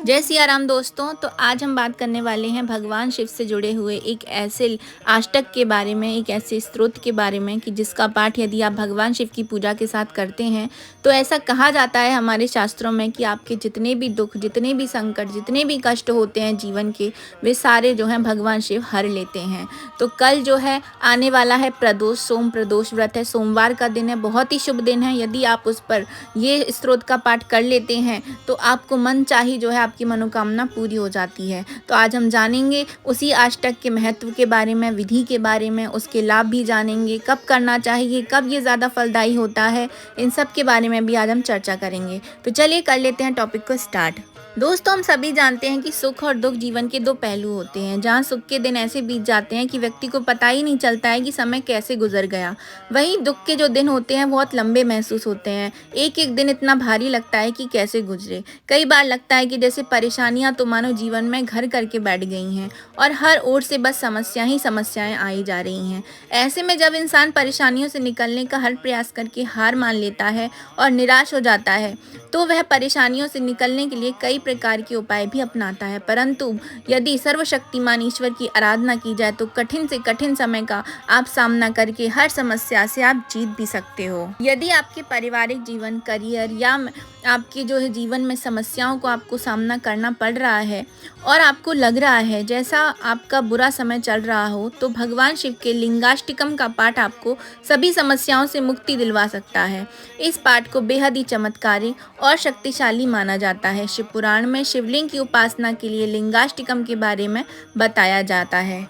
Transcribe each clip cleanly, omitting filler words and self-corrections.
जय सिया राम दोस्तों। तो आज हम बात करने वाले हैं भगवान शिव से जुड़े हुए एक ऐसे अष्टक के बारे में, एक ऐसे स्तोत्र के बारे में कि जिसका पाठ यदि आप भगवान शिव की पूजा के साथ करते हैं तो ऐसा कहा जाता है हमारे शास्त्रों में कि आपके जितने भी दुख, जितने भी संकट, जितने भी कष्ट होते हैं जीवन के, वे सारे जो हैं भगवान शिव हर लेते हैं। तो कल जो है आने वाला है प्रदोष, सोम प्रदोष व्रत है, सोमवार का दिन है, बहुत ही शुभ दिन है। यदि आप उस पर ये स्तोत्र का पाठ कर लेते हैं तो आपको मन चाही जो है आपकी मनोकामना पूरी हो जाती है। तो आज हम जानेंगे उसी अष्टक के महत्व के बारे में, विधि के बारे में, उसके लाभ भी जानेंगे, कब करना चाहिए, कब ये ज़्यादा फलदायी होता है, इन सब के बारे में भी आज हम चर्चा करेंगे। तो चलिए कर लेते हैं टॉपिक को स्टार्ट। दोस्तों, हम सभी जानते हैं कि सुख और दुख जीवन के दो पहलू होते हैं। जहाँ सुख के दिन ऐसे बीत जाते हैं कि व्यक्ति को पता ही नहीं चलता है कि समय कैसे गुजर गया, वहीं दुख के जो दिन होते हैं बहुत लंबे महसूस होते हैं। एक एक दिन इतना भारी लगता है कि कैसे गुजरे। कई बार लगता है कि जैसे परेशानियां तो मानो जीवन में घर करके बैठ गई हैं और हर ओर से बस समस्याएं ही समस्याएं आई जा रही हैं। ऐसे में जब इंसान परेशानियों से निकलने का हर प्रयास करके हार मान लेता है और निराश हो जाता है, तो वह परेशानियों से निकलने के लिए कई प्रकार के उपाय भी अपनाता है। परंतु यदि सर्वशक्तिमान ईश्वर की आराधना की जाए तो कठिन से कठिन समय का आप सामना करके हर समस्या से आप जीत भी सकते हो। यदि आपके पारिवारिक जीवन, करियर या आपके जो है जीवन में समस्याओं को आपको सामना करना पड़ रहा है और आपको लग रहा है जैसा आपका बुरा समय चल रहा हो, तो भगवान शिव के लिंगाष्टकम का पाठ आपको सभी समस्याओं से मुक्ति दिलवा सकता है। इस पाठ को बेहद ही चमत्कारिक और शक्तिशाली माना जाता है। शिव पुराण में शिवलिंग की उपासना के लिए लिंगाष्टकम के बारे में बताया जाता है।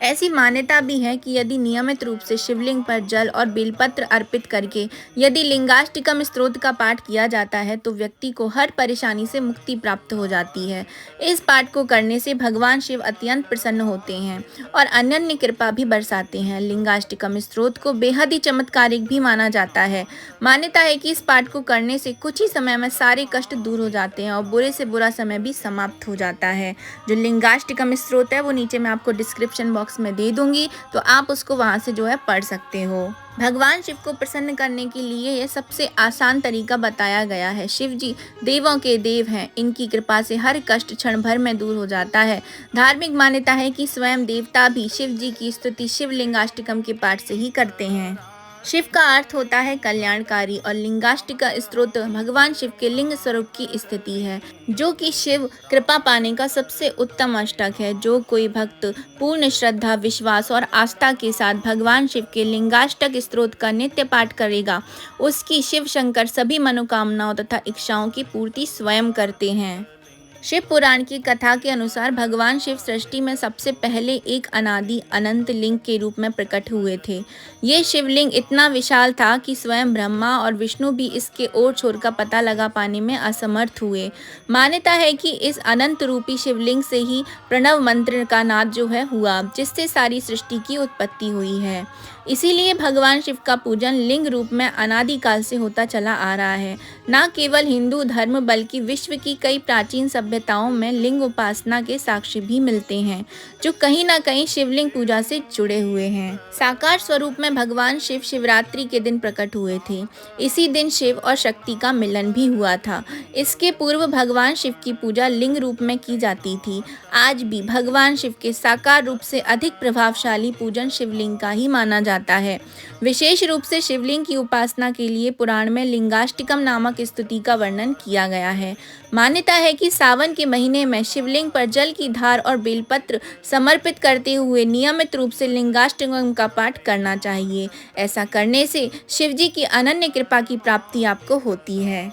ऐसी मान्यता भी है कि यदि नियमित रूप से शिवलिंग पर जल और बेलपत्र अर्पित करके यदि लिंगाष्टकम स्तोत्र का पाठ किया जाता है तो व्यक्ति को हर परेशानी से मुक्ति प्राप्त हो जाती है। इस पाठ को करने से भगवान शिव अत्यंत प्रसन्न होते हैं और अनन्य कृपा भी बरसाते हैं। लिंगाष्टकम स्तोत्र को बेहद ही चमत्कारिक भी माना जाता है। मान्यता है कि इस पाठ को करने से कुछ ही समय में सारे कष्ट दूर हो जाते हैं और बुरे से बुरा समय भी समाप्त हो जाता है। जो लिंगाष्टकम स्तोत्र है वो नीचे मैं आपको डिस्क्रिप्शन बॉक्स में दे दूंगी, तो आप उसको वहां से जो है पढ़ सकते हो। भगवान शिव को प्रसन्न करने के लिए यह सबसे आसान तरीका बताया गया है। शिव जी देवों के देव हैं, इनकी कृपा से हर कष्ट क्षण भर में दूर हो जाता है। धार्मिक मान्यता है कि स्वयं देवता भी शिव जी की स्तुति शिवलिंगाष्टकम के पाठ से ही करते हैं। शिव का अर्थ होता है कल्याणकारी और लिंगाष्टक स्तोत्र भगवान शिव के लिंग स्वरूप की स्थिति है, जो कि शिव कृपा पाने का सबसे उत्तम अष्टक है। जो कोई भक्त पूर्ण श्रद्धा, विश्वास और आस्था के साथ भगवान शिव के लिंगाष्टक स्तोत्र का नित्य पाठ करेगा, उसकी शिव शंकर सभी मनोकामनाओं तथा इच्छाओं की पूर्ति स्वयं करते हैं। शिव पुराण की कथा के अनुसार भगवान शिव सृष्टि में सबसे पहले एक अनादि अनंत लिंग के रूप में प्रकट हुए थे। ये शिवलिंग इतना विशाल था कि स्वयं ब्रह्मा और विष्णु भी इसके ओर छोर का पता लगा पाने में असमर्थ हुए। मान्यता है कि इस अनंत रूपी शिवलिंग से ही प्रणव मंत्र का नाद जो है हुआ, जिससे सारी सृष्टि की उत्पत्ति हुई है। इसीलिए भगवान शिव का पूजन लिंग रूप में अनादिकाल से होता चला आ रहा है। न केवल हिंदू धर्म बल्कि विश्व की कई प्राचीन सभ्यताओं में लिंग उपासना के साक्ष्य भी मिलते हैं, जो कहीं न कहीं शिवलिंग पूजा से जुड़े हुए हैं। साकार स्वरूप में भगवान शिव शिवरात्रि के दिन प्रकट हुए थे। इसी दिन शिव और शक्ति का मिलन भी हुआ था। इसके पूर्व भगवान शिव की पूजा लिंग रूप में की जाती थी। आज भी भगवान शिव के साकार रूप से अधिक प्रभावशाली पूजन शिवलिंग का ही माना जाता है। विशेष रूप से शिवलिंग की उपासना के लिए पुराण में लिंगाष्टकम नामक स्तुति का वर्णन किया गया है। मान्यता है कि सावन के महीने में शिवलिंग पर जल की धार और बेलपत्र समर्पित करते हुए नियमित रूप से लिंगाष्टकम का पाठ करना चाहिए। ऐसा करने से शिव जी की अनन्य कृपा की प्राप्ति आपको होती है।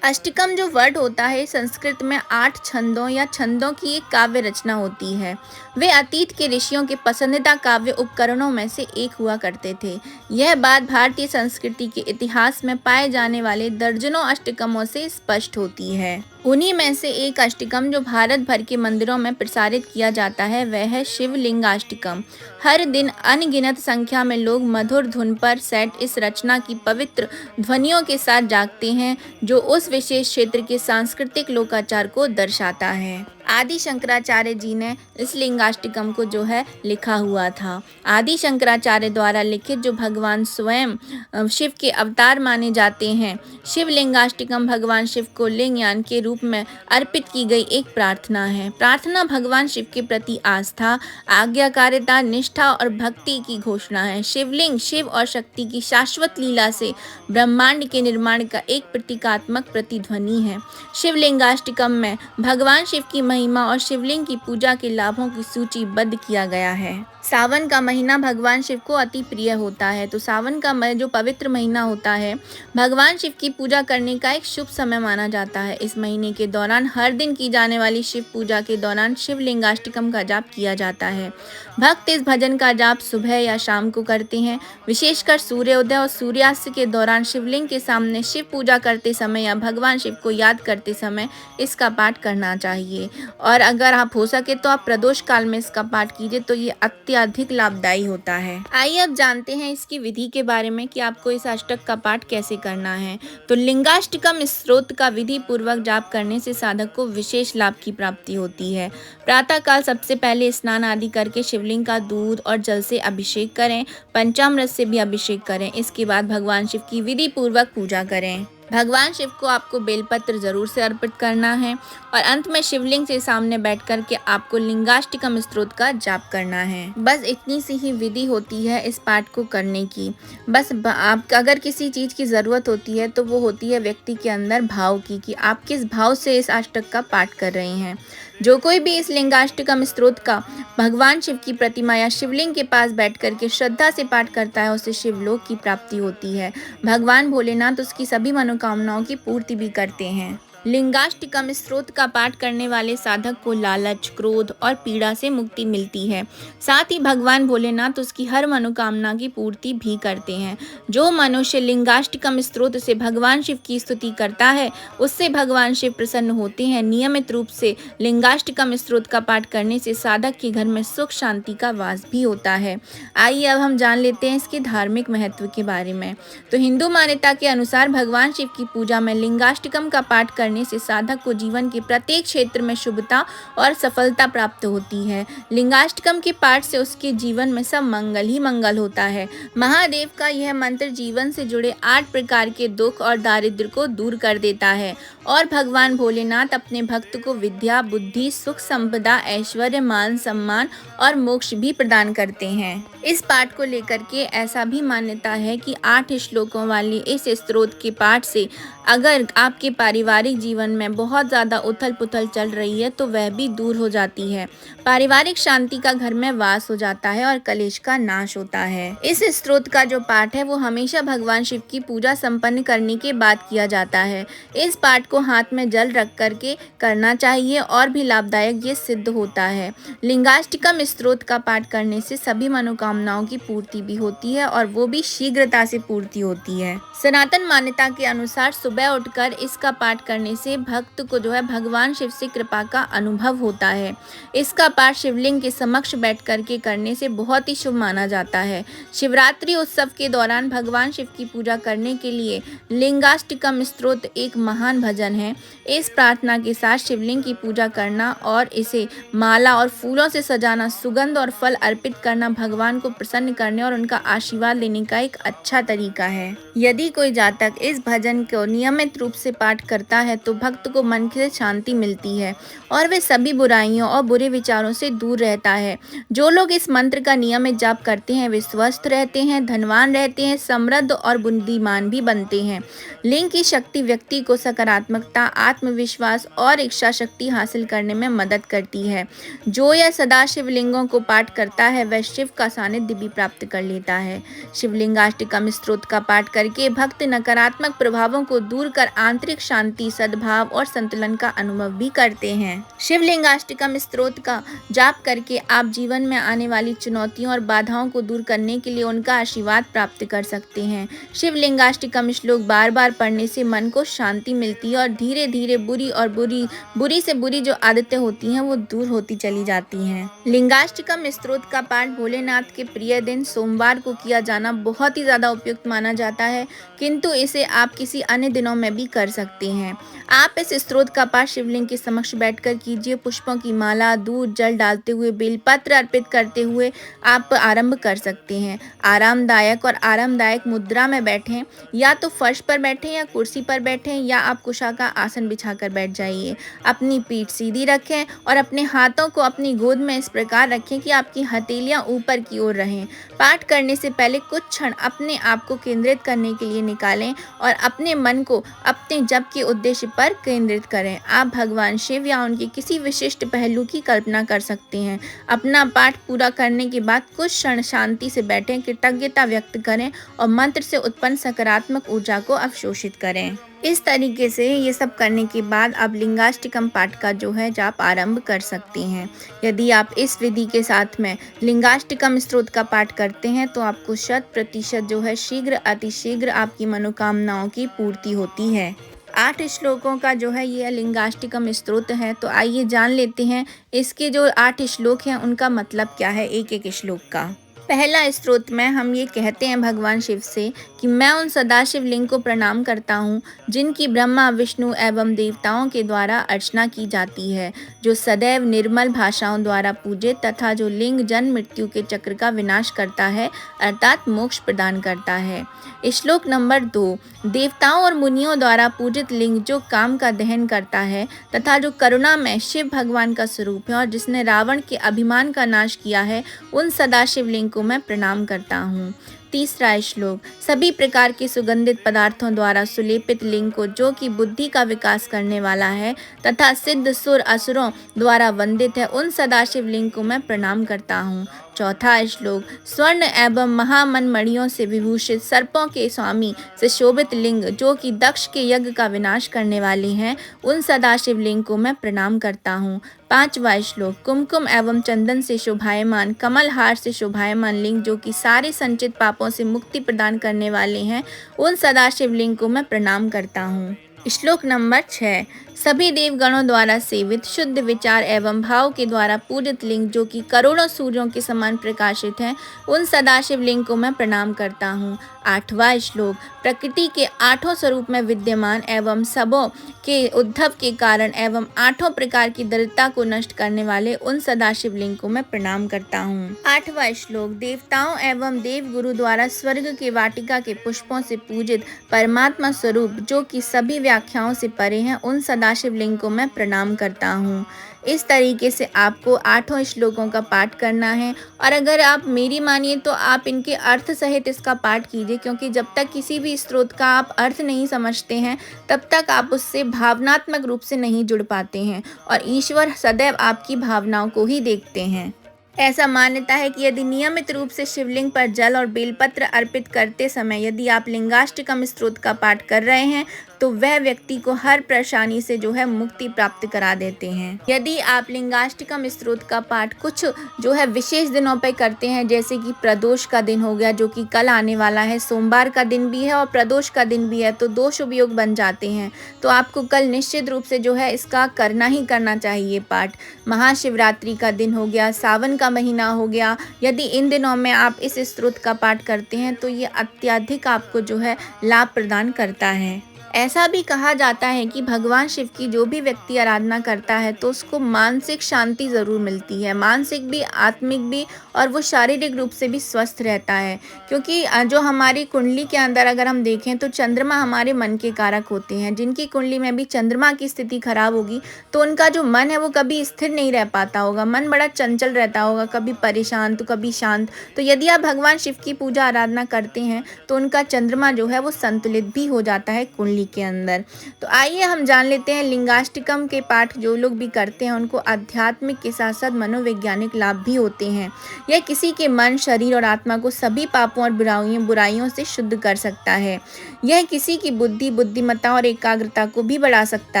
अष्टकम जो वर्ड होता है, संस्कृत में 8 छंदों या छंदों की एक काव्य रचना होती है। वे अतीत के ऋषियों के पसंदीदा काव्य उपकरणों में से एक हुआ करते थे। यह बात भारतीय संस्कृति के इतिहास में पाए जाने वाले दर्जनों अष्टकमों से स्पष्ट होती है। उन्हीं में से एक अष्टकम जो भारत भर के मंदिरों में प्रसारित किया जाता है वह है शिवलिंगाष्टकम। हर दिन अनगिनत संख्या में लोग मधुर धुन पर सेट इस रचना की पवित्र ध्वनियों के साथ जागते हैं, जो उस विशेष क्षेत्र के सांस्कृतिक लोकाचार को दर्शाता है। आदि शंकराचार्य जी ने इस लिंगाष्टकम को जो है लिखा हुआ था। आदि शंकराचार्य द्वारा लिखित जो भगवान स्वयं शिव के अवतार माने जाते हैं, शिवलिंगाष्टकम भगवान शिव को लिंग यान के रूप में अर्पित की गई एक प्रार्थना है। प्रार्थना भगवान शिव के प्रति आस्था, आज्ञाकारिता, निष्ठा और भक्ति की घोषणा है। शिवलिंग शिव और शक्ति की शाश्वत लीला से ब्रह्मांड के निर्माण का एक प्रतीकात्मक प्रतिध्वनि है। शिवलिंगाष्टकम में भगवान शिव की महिमा और शिवलिंग की पूजा के लाभों की सूचीबद्ध किया गया है। सावन का महीना भगवान शिव को अति प्रिय होता है, तो सावन का जो पवित्र महीना होता है, भगवान शिव की पूजा करने का एक शुभ समय माना जाता है। इस महीने के दौरान हर दिन की जाने वाली शिव पूजा के दौरान शिवलिंगाष्टकम का जाप किया जाता है। भक्त इस भजन का जाप सुबह या शाम को करते हैं। विशेषकर सूर्योदय और सूर्यास्त के दौरान शिवलिंग के सामने शिव पूजा करते समय या भगवान शिव को याद करते समय इसका पाठ करना चाहिए। और अगर आप हो सके तो आप प्रदोष काल में इसका पाठ कीजिए, तो ये अत्यधिक लाभदायी होता है। आइए अब जानते हैं इसकी विधि के बारे में कि आपको इस अष्टक का पाठ कैसे करना है। तो लिंगाष्टकम स्तोत्र का विधि पूर्वक जाप करने से साधक को विशेष लाभ की प्राप्ति होती है। प्रातःकाल सबसे पहले स्नान आदि करके शिवलिंग का दूध और जल से अभिषेक करें, पंचामृत से भी अभिषेक करें। इसके बाद भगवान शिव की विधि पूर्वक पूजा करें। भगवान शिव को आपको बेलपत्र जरूर से अर्पित करना है और अंत में शिवलिंग से सामने बैठ कर के आपको लिंगाष्टकम स्तोत्र का जाप करना है। बस इतनी सी ही विधि होती है इस पाठ को करने की। बस आप अगर किसी चीज की जरूरत होती है तो वो होती है व्यक्ति के अंदर भाव की, कि आप किस भाव से इस अष्टक का पाठ कर रहे हैं। जो कोई भी इस लिंगाष्टकम स्तोत्र का भगवान शिव की प्रतिमा या शिवलिंग के पास बैठ करके श्रद्धा से पाठ करता है, उसे शिवलोक की प्राप्ति होती है। भगवान भोलेनाथ उसकी सभी मनोकामनाओं की पूर्ति भी करते हैं। लिंगाष्टकम स्तोत्र का पाठ करने वाले साधक को लालच, क्रोध और पीड़ा से मुक्ति मिलती है। साथ ही भगवान भोलेनाथ उसकी हर मनोकामना की पूर्ति भी करते हैं। जो मनुष्य लिंगाष्टकम स्तोत्र से भगवान शिव की स्तुति करता है, उससे भगवान शिव प्रसन्न होते हैं। नियमित रूप से लिंगाष्टकम स्तोत्र का पाठ करने से साधक के घर में सुख शांति का वास भी होता है। आइए अब हम जान लेते हैं इसके धार्मिक महत्व के बारे में। तो हिंदू मान्यता के अनुसार भगवान शिव की पूजा में लिंगाष्टकम का पाठ करने से साधक को जीवन के प्रत्येक क्षेत्र में शुभता और सफलता प्राप्त होती है। लिंगाष्टकम के पाठ से उसके जीवन में सब मंगल ही मंगल होता है। महादेव का यह मंत्र जीवन से जुड़े 8 प्रकार के दुख और दारिद्र्य को दूर कर देता है और भगवान भोलेनाथ अपने भक्त को विद्या, बुद्धि, सुख, संपदा, ऐश्वर्य, मान सम्मान और मोक्ष भी प्रदान करते हैं। इस पाठ को लेकर के ऐसा भी मान्यता है कि 8 श्लोकों वाली इस स्तोत्र के पाठ से अगर आपके पारिवारिक जीवन में बहुत ज़्यादा उथल पुथल चल रही है तो वह भी दूर हो जाती है। पारिवारिक शांति का घर में वास हो जाता है और कलेश का नाश होता है। इस स्तोत्र का जो पाठ है वो हमेशा भगवान शिव की पूजा संपन्न करने के बाद किया जाता है। इस पाठ को हाथ में जल रख करके करना चाहिए और भी लाभदायक ये सिद्ध होता है। लिंगाष्टकम स्तोत्र का पाठ करने से सभी मनोकामनाओं की पूर्ति भी होती है और वो भी शीघ्रता से पूर्ति होती है। सनातन मान्यता के अनुसार सुबह उठकर इसका पाठ करने से भक्त को जो है भगवान शिव से कृपा का अनुभव होता है। इसका पाठ शिवलिंग के समक्ष बैठ करके करने से बहुत ही शुभ माना जाता है। शिवरात्रि उत्सव के दौरान भगवान शिव की पूजा करने के लिए लिंगाष्टकम स्तोत्र एक महान भजन है। इस प्रार्थना के साथ शिवलिंग की पूजा करना और इसे माला और फूलों से सजाना, सुगंध और फल अर्पित करना भगवान को प्रसन्न करने और उनका आशीर्वाद लेने का एक अच्छा तरीका है। यदि कोई जातक इस भजन को नियमित रूप से पाठ करता है तो भक्त को मन से शांति मिलती है और वे सभी बुराइयों और बुरे विचारों से दूर रहता है। जो लोग इस मंत्र का नियमित जाप करते हैं वे स्वस्थ रहते हैं, धनवान रहते हैं, समृद्ध और बुद्धिमान भी बनते हैं। लिंग की शक्ति व्यक्ति को सकारात्मकता, आत्मविश्वास और इच्छा शक्ति हासिल करने में मदद करती है। जो यह सदा शिवलिंगों को पाठ करता है वह शिव का सानिध्य भी प्राप्त कर लेता है। शिवलिंगाष्टकम स्तोत्र का पाठ करके भक्त नकारात्मक प्रभावों को दूर कर आंतरिक शांति, सद्भाव और संतुलन का अनुभव भी करते हैं। शिवलिंगाष्टकम स्तोत्र का जाप करके आप जीवन में आने वाली चुनौतियों और बाधाओं को दूर करने के लिए उनका आशीर्वाद प्राप्त कर सकते हैं। शिवलिंगाष्टकम श्लोक बार बार पढ़ने से मन को शांति मिलती है और धीरे धीरे बुरी से बुरी जो आदतें होती हैं वो दूर होती चली जाती हैं। लिंगाष्टकम स्तोत्र का पाठ भोलेनाथ के प्रिय दिन सोमवार को किया जाना बहुत ही ज्यादा उपयुक्त माना जाता है, किंतु इसे आप किसी अन्य दिनों में भी कर सकते हैं। आप इस स्त्रोत का पाठ शिवलिंग के समक्ष बैठकर कीजिए। पुष्पों की माला, दूध, जल डालते हुए, बेलपत्र अर्पित करते हुए आप आरंभ कर सकते हैं। आरामदायक मुद्रा में बैठें, या तो फर्श पर बैठें या कुर्सी पर बैठें, या आप कुशा का आसन बिछाकर बैठ जाइए। अपनी पीठ सीधी रखें और अपने हाथों को अपनी गोद में इस प्रकार रखें कि आपकी हथेलियां ऊपर की ओर रहें। पाठ करने से पहले कुछ क्षण अपने आप को केंद्रित करने के लिए निकालें और अपने मन को अपने जप के उद्देश्य पर केंद्रित करें। आप भगवान शिव या उनके किसी विशिष्ट पहलू की कल्पना कर सकते हैं। अपना पाठ पूरा करने के बाद कुछ क्षण शांति से बैठें, कृतज्ञता व्यक्त करें और मंत्र से उत्पन्न सकारात्मक ऊर्जा को अवशोषित करें। इस तरीके से ये सब करने के बाद आप लिंगाष्टकम पाठ का जो है जाप आरंभ कर सकते हैं। यदि आप इस विधि के साथ में लिंगाष्टकम स्तोत्र का पाठ करते हैं तो आपको 100% जो है शीघ्र अतिशीघ्र आपकी मनोकामनाओं की पूर्ति होती है। 8 श्लोकों का जो है ये लिंगाष्टकम स्तोत्र है। तो आइए जान लेते हैं इसके जो 8 श्लोक हैं उनका मतलब क्या है एक एक श्लोक का। पहला स्तोत्र में हम ये कहते हैं भगवान शिव से कि मैं उन सदाशिव लिंग को प्रणाम करता हूँ जिनकी ब्रह्मा, विष्णु एवं देवताओं के द्वारा अर्चना की जाती है, जो सदैव निर्मल भाषाओं द्वारा पूजित तथा जो लिंग जन्म मृत्यु के चक्र का विनाश करता है अर्थात मोक्ष प्रदान करता है। श्लोक नंबर 2, देवताओं और मुनियों द्वारा पूजित लिंग जो काम का दहन करता है तथा जो करुणा में शिव भगवान का स्वरूप है और जिसने रावण के अभिमान का नाश किया है, उन सदाशिव लिंग को मैं प्रणाम करता हूँ। तीसरा श्लोक, सभी प्रकार के सुगंधित पदार्थों द्वारा सुलेपित लिंग को जो कि बुद्धि का विकास करने वाला है तथा सिद्ध सुर असुरों द्वारा वंदित है, उन सदाशिव लिंग को मैं प्रणाम करता हूँ। चौथा श्लोक, स्वर्ण एवं महामन मणियों से विभूषित सर्पों के स्वामी से शोभित लिंग जो कि दक्ष के यज्ञ का विनाश करने वाले हैं, उन सदाशिव लिंग को मैं प्रणाम करता हूँ। पांचवा श्लोक, कुमकुम एवं चंदन से शोभायमान कमल हार से शोभायमान लिंग जो कि सारे संचित पापों से मुक्ति प्रदान करने वाले हैं, उन सदाशिव लिंग को मैं प्रणाम करता हूँ। श्लोक नंबर 6, सभी देवगणों द्वारा सेवित शुद्ध विचार एवं भाव के द्वारा पूजित लिंग जो कि करोड़ों सूर्यों के समान प्रकाशित हैं, उन सदाशिव लिंग को मैं प्रणाम करता हूँ। 8वां श्लोक, प्रकृति के 8 स्वरूप में विद्यमान एवं सबों के उद्भव के कारण एवं 8 प्रकार की दरिद्रता को नष्ट करने वाले उन सदाशिव लिंग को मैं प्रणाम करता हूँ। 8वां श्लोक, देवताओं एवं देव गुरु द्वारा स्वर्ग के वाटिका के पुष्पों से पूजित परमात्मा स्वरूप जो कि सभी व्याख्याओं से परे हैं, उन सदाशिव लिंग को मैं प्रणाम करता हूँ। इस तरीके से आपको 8 श्लोकों का पाठ करना है और अगर आप मेरी मानिए तो आप इनके अर्थ सहित इसका पाठ कीजिए, क्योंकि जब तक किसी भी स्त्रोत का आप अर्थ नहीं समझते हैं तब तक आप उससे भावनात्मक रूप से नहीं जुड़ पाते हैं और ईश्वर सदैव आपकी भावनाओं को ही देखते हैं। ऐसा मान्यता है कि यदि नियमित रूप से शिवलिंग पर जल और बेलपत्र अर्पित करते समय यदि आप लिंगाष्टकम स्तोत्र का पाठ कर रहे हैं तो वह व्यक्ति को हर परेशानी से जो है मुक्ति प्राप्त करा देते हैं। यदि आप लिंगाष्टकम स्तोत्र का पाठ कुछ जो है विशेष दिनों पर करते हैं, जैसे कि प्रदोष का दिन हो गया जो कि कल आने वाला है, सोमवार का दिन भी है और प्रदोष का दिन भी है, तो 2 शुभ योग बन जाते हैं, तो आपको कल निश्चित रूप से जो है इसका करना ही करना चाहिए पाठ। महाशिवरात्रि का दिन हो गया, सावन का महीना हो गया, यदि इन दिनों में आप इस स्तोत्र का पाठ करते हैं तो ये अत्यधिक आपको जो है लाभ प्रदान करता है। ऐसा भी कहा जाता है कि भगवान शिव की जो भी व्यक्ति आराधना करता है तो उसको मानसिक शांति ज़रूर मिलती है, मानसिक भी, आत्मिक भी, और वो शारीरिक रूप से भी स्वस्थ रहता है। क्योंकि जो हमारी कुंडली के अंदर अगर हम देखें तो चंद्रमा हमारे मन के कारक होते हैं। जिनकी कुंडली में भी चंद्रमा की स्थिति खराब होगी तो उनका जो मन है वो कभी स्थिर नहीं रह पाता होगा, मन बड़ा चंचल रहता होगा, कभी परेशान तो कभी शांत। तो यदि आप भगवान शिव की पूजा आराधना करते हैं तो उनका चंद्रमा जो है वो संतुलित भी हो जाता है कुंडली के अंदर। तो आइए हम जान लेते हैं लिंगाष्टकम के पाठ जो लोग भी करते हैं उनको आध्यात्मिक के साथ साथ मनोवैज्ञानिक लाभ भी होते हैं। यह किसी के मन, शरीर और आत्मा को सभी पापों और बुराइयों से शुद्ध कर सकता है। यह किसी की बुद्धि, बुद्धिमत्ता और एकाग्रता को भी बढ़ा सकता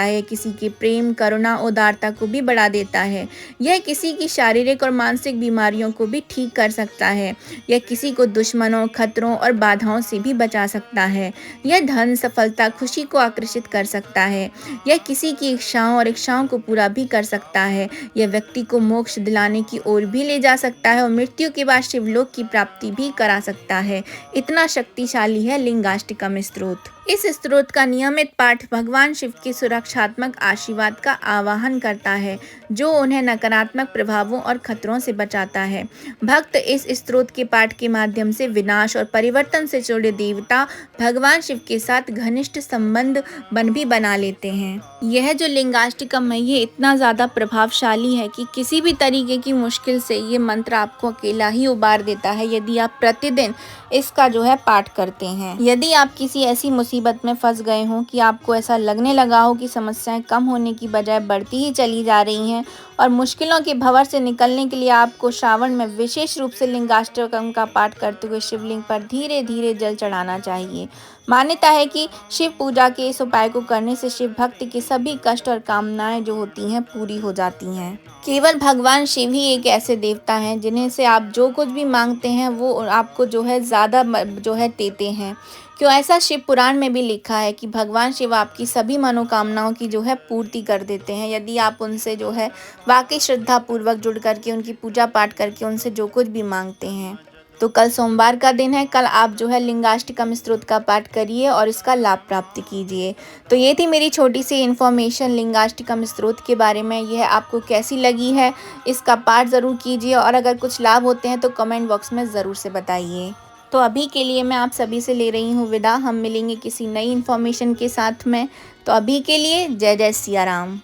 है। किसी के प्रेम, करुणा, उदारता को भी बढ़ा देता है। यह किसी की शारीरिक और मानसिक बीमारियों को भी ठीक कर सकता है। यह किसी को दुश्मनों, खतरों और बाधाओं से भी बचा सकता है। यह धन, सफलता, खुशी को आकर्षित कर सकता है। यह किसी की इच्छाओं को पूरा भी कर सकता है। यह व्यक्ति को मोक्ष दिलाने की ओर भी ले जा सकता है और मृत्यु के बाद शिवलोक की प्राप्ति भी करा सकता है। इतना शक्तिशाली है लिंगाष्टकम स्तोत्र। इस स्तोत्र का नियमित पाठ भगवान शिव के सुरक्षात्मक आशीर्वाद का आवाहन करता है, जो उन्हें नकारात्मक प्रभावों और खतरों से बचाता है। भक्त इस स्तोत्र के पाठ के माध्यम से विनाश और परिवर्तन से जुड़े देवता भगवान शिव के साथ घनिष्ठ संबंध भी बना लेते हैं। यह जो लिंगाष्टकम है, ये इतना ज़्यादा प्रभावशाली है कि किसी भी तरीके की मुश्किल से ये मंत्र आपको अकेला ही उबार देता है, यदि आप प्रतिदिन इसका जो है पाठ करते हैं। यदि आप किसी ऐसी मुसीबत में फंस गए हों कि आपको ऐसा लगने लगा हो कि समस्याएं कम होने की बजाय बढ़ती ही चली जा रही हैं और मुश्किलों के भंवर से निकलने के लिए आपको श्रावण में विशेष रूप से लिंगाष्टकम का पाठ करते हुए शिवलिंग पर धीरे धीरे जल चढ़ाना चाहिए। मान्यता है कि शिव पूजा के इस उपाय को करने से शिव भक्त की सभी कष्ट और कामनाएं जो होती हैं पूरी हो जाती हैं। केवल भगवान शिव ही एक ऐसे देवता हैं जिन्हें से आप जो कुछ भी मांगते हैं वो आपको जो है ज़्यादा जो है देते हैं। क्यों, ऐसा शिव पुराण में भी लिखा है कि भगवान शिव आपकी सभी मनोकामनाओं की जो है पूर्ति कर देते हैं, यदि आप उनसे जो है वाकई श्रद्धा पूर्वक जुड़ करके उनकी पूजा पाठ करके उनसे जो कुछ भी मांगते हैं। तो कल सोमवार का दिन है, कल आप जो है लिंगाष्टकम स्तोत्र का पाठ करिए और इसका लाभ प्राप्त कीजिए। तो ये थी मेरी छोटी सी इन्फॉर्मेशन लिंगाष्टकम स्तोत्र के बारे में। यह आपको कैसी लगी है, इसका पाठ ज़रूर कीजिए और अगर कुछ लाभ होते हैं तो कमेंट बॉक्स में ज़रूर से बताइए। तो अभी के लिए मैं आप सभी से ले रही हूँ विदा। हम मिलेंगे किसी नई इन्फॉर्मेशन के साथ में। तो अभी के लिए जय जय सिया राम।